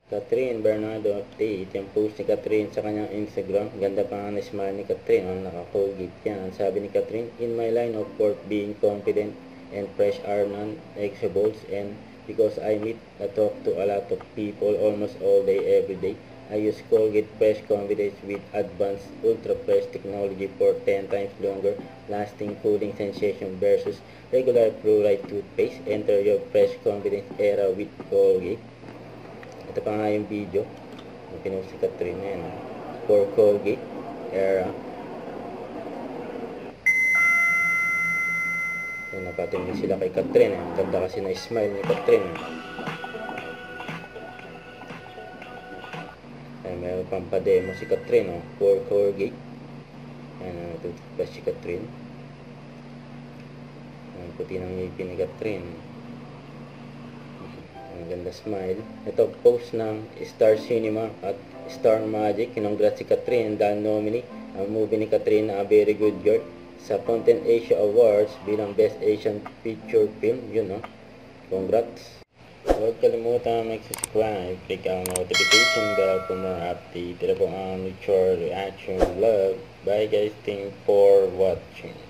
Catherine Bernardo update. Yung post ni Catherine sa kanyang Instagram. Ganda pa nga na smile ni Catherine. Naka-Colgate yan. Ang sabi ni Catherine, in my line of work, being confident and fresh are non-negotiables, and because I meet and talk to a lot of people almost all day, every day, I use Colgate Fresh Confidence with advanced ultra fresh technology for 10 times longer lasting cooling sensation versus regular fluoride toothpaste. Enter your fresh confidence era with Colgate. Ito pa nga yung video yung pinost si Catherine na yan, for Colgate era. So, napatingin sila kay Catherine. Ang ganda kasi na smile ni Catherine. Ay, meron pang pa-demo si Catherine, for Colgate. Ayan, toothbrush si Catherine. Ang puti ng ngipin ni Catherine. Ang ganda smile. Ito, post ng Star Cinema at Star Magic. Congrats si Catherine dahil nominee ang movie ni Catherine na A Very Good Girl sa Content Asia Awards bilang Best Asian Feature Film. Yun, no? Congrats. Huwag kalimutan mag-subscribe, click ang notification bell for more update. Ito po ang Mature Reaction Vlog. Bye guys, thank you for watching.